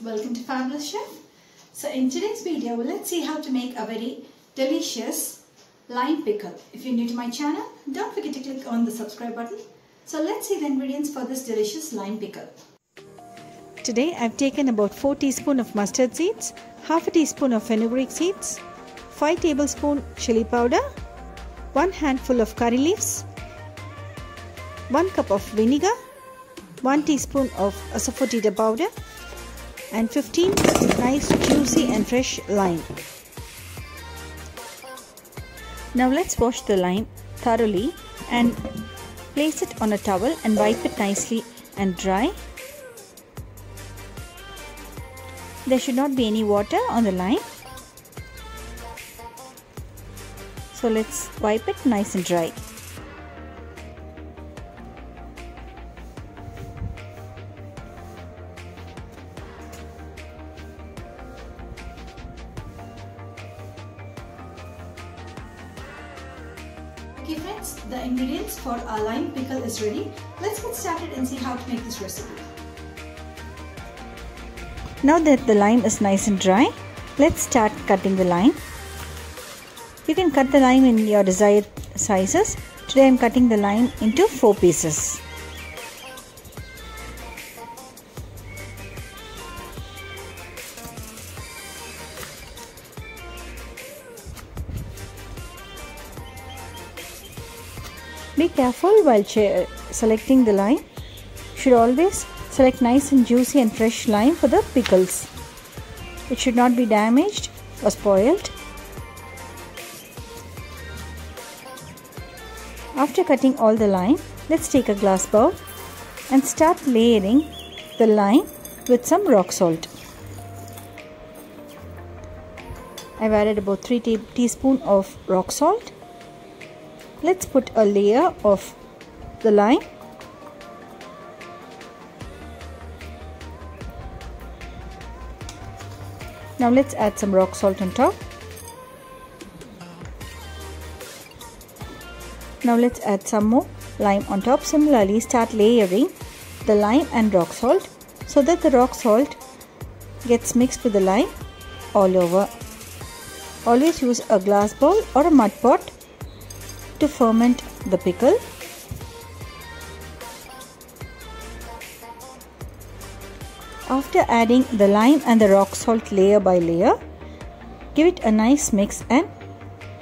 welcome to Fabulous Chef. So in today's video, let's see how to make a very delicious lime pickle. If you're new to my channel, don't forget to click on the subscribe button. So let's see the ingredients for this delicious lime pickle. Today I've taken about 4 teaspoons of mustard seeds, half a teaspoon of fenugreek seeds, 5 tablespoons chili powder, 1 handful of curry leaves, 1 cup of vinegar, 1 teaspoon of Asofoetida powder, and 15 nice juicy and fresh lime. Now let's wash the lime thoroughly and place it on a towel and wipe it nicely and dry. There should not be any water on the lime. So let's wipe it nice and dry. Okay friends, the ingredients for our lime pickle is ready. Let's get started and see how to make this recipe. Now that the lime is nice and dry, let's start cutting the lime. You can cut the lime in your desired sizes. Today I am cutting the lime into 4 pieces. Be careful while selecting the lime. You should always select nice and juicy and fresh lime for the pickles. It should not be damaged or spoiled. After cutting all the lime, let's take a glass bowl and start layering the lime with some rock salt. I've added about 3 teaspoons of rock salt. Let's put a layer of the lime. Now let's add some rock salt on top. Now let's add some more lime on top. Similarly, start layering the lime and rock salt so that the rock salt gets mixed with the lime all over. Always use a glass bowl or a mud pot to ferment the pickle. After adding the lime and the rock salt layer by layer, give it a nice mix and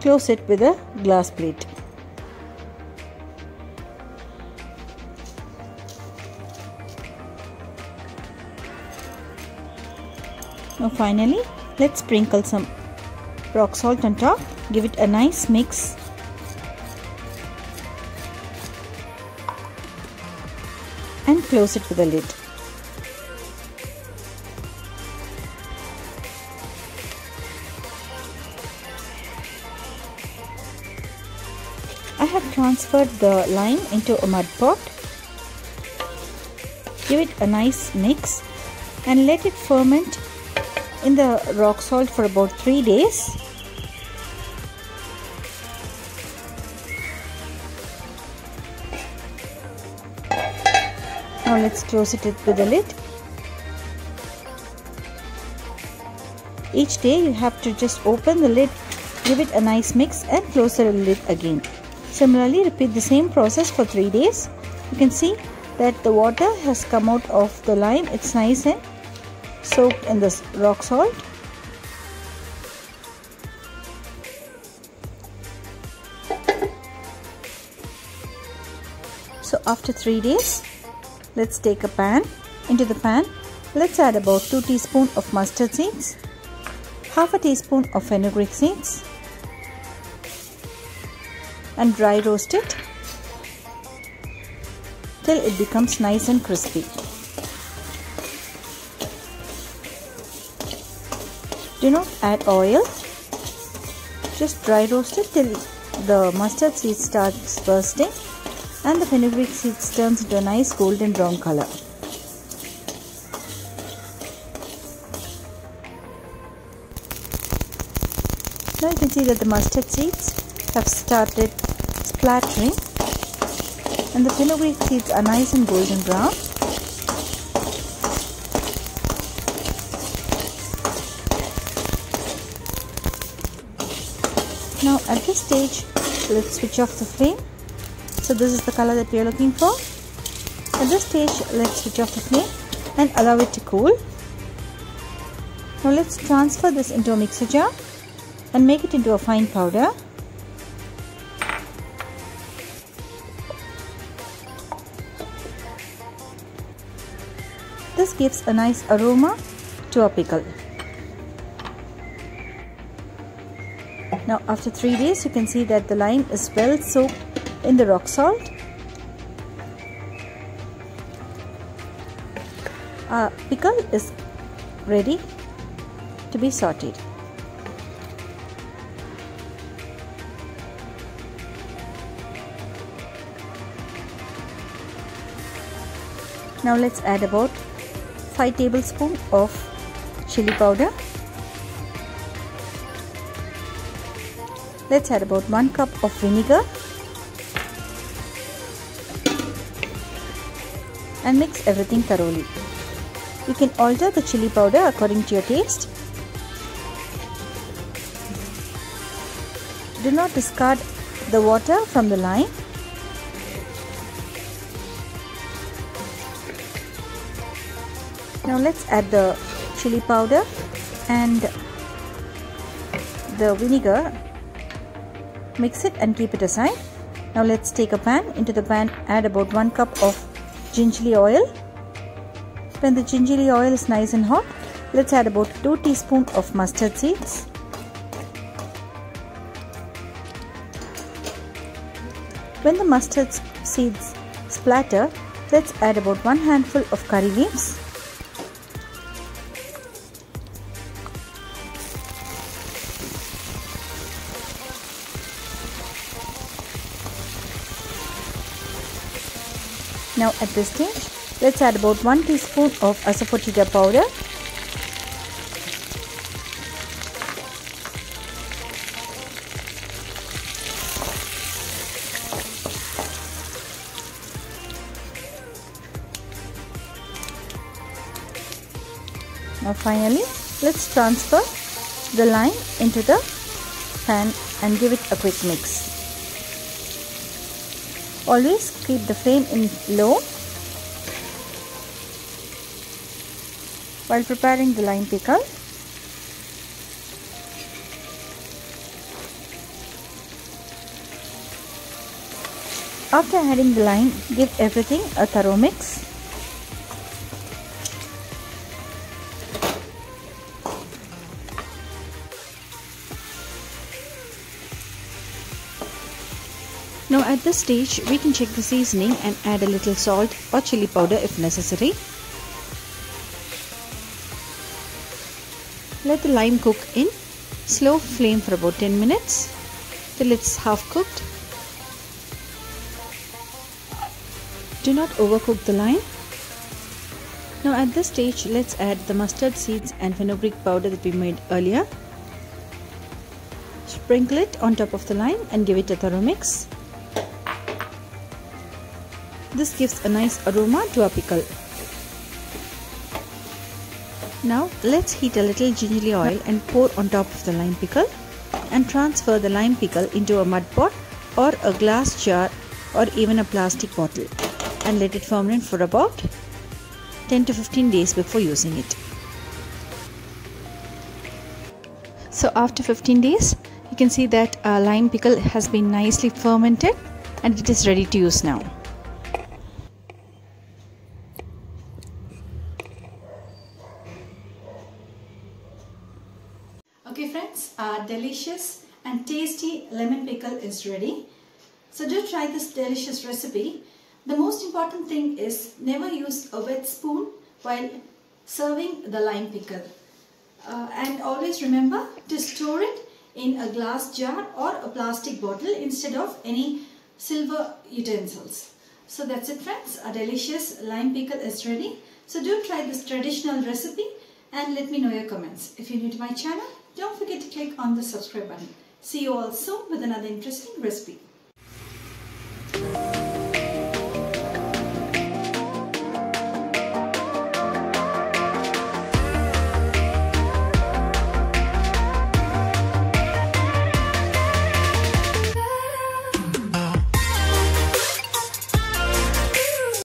close it with a glass plate. Now finally, let's sprinkle some rock salt on top. Give it a nice mix. And close it with a lid. I have transferred the lime into a mud pot. Give it a nice mix and let it ferment in the rock salt for about 3 days. Now let's close it with a lid. Each day you have to just open the lid, give it a nice mix and close the lid again. Similarly, repeat the same process for 3 days. You can see that the water has come out of the lime. It's nice and soaked in this rock salt. So after 3 days, let's take a pan. Into the pan, let's add about 2 teaspoons of mustard seeds, half a teaspoon of fenugreek seeds, and dry roast it till it becomes nice and crispy. Do not add oil. Just dry roast it till the mustard seed starts bursting and the fenugreek seeds turns into a nice golden brown color. Now you can see that the mustard seeds have started splattering and the fenugreek seeds are nice and golden brown. Now at this stage, let's switch off the flame. So this is the color that we are looking for. At this stage, let's switch off the flame and allow it to cool. Now let's transfer this into a mixer jar and make it into a fine powder. This gives a nice aroma to our pickle. Now after 3 days, you can see that the lime is well soaked in the rock salt. Our pickle is ready to be sauteed. Now let's add about 5 tablespoons of chili powder. Let's add about 1 cup of vinegar and mix everything thoroughly. You can alter the chili powder according to your taste. Do not discard the water from the lime. Now let's add the chili powder and the vinegar. Mix it and keep it aside. Now let's take a pan. Into the pan, add about 1 cup of gingelly oil. When the gingelly oil is nice and hot, let's add about 2 teaspoons of mustard seeds. When the mustard seeds splatter, let's add about 1 handful of curry leaves. Now at this stage, let's add about 1 teaspoon of Asofoetida powder. Now finally, let's transfer the lime into the pan and give it a quick mix. Always keep the flame in low while preparing the lime pickle. After adding the lime, give everything a thorough mix. Now at this stage, we can check the seasoning and add a little salt or chili powder if necessary. Let the lime cook in slow flame for about 10 minutes till it's half cooked. Do not overcook the lime. Now at this stage, let's add the mustard seeds and fenugreek powder that we made earlier. Sprinkle it on top of the lime and give it a thorough mix. This gives a nice aroma to our pickle. Now let's heat a little gingelly oil and pour on top of the lime pickle and transfer the lime pickle into a mud pot or a glass jar or even a plastic bottle and let it ferment for about 10 to 15 days before using it. So after 15 days, you can see that our lime pickle has been nicely fermented and it is ready to use now. Okay friends, our delicious and tasty lemon pickle is ready. So do try this delicious recipe. The most important thing is never use a wet spoon while serving the lime pickle. And always remember to store it in a glass jar or a plastic bottle instead of any silver utensils. So that's it friends, our delicious lime pickle is ready. So do try this traditional recipe and let me know your comments. If you're new to my channel, don't forget to click on the subscribe button. See you all soon with another interesting recipe.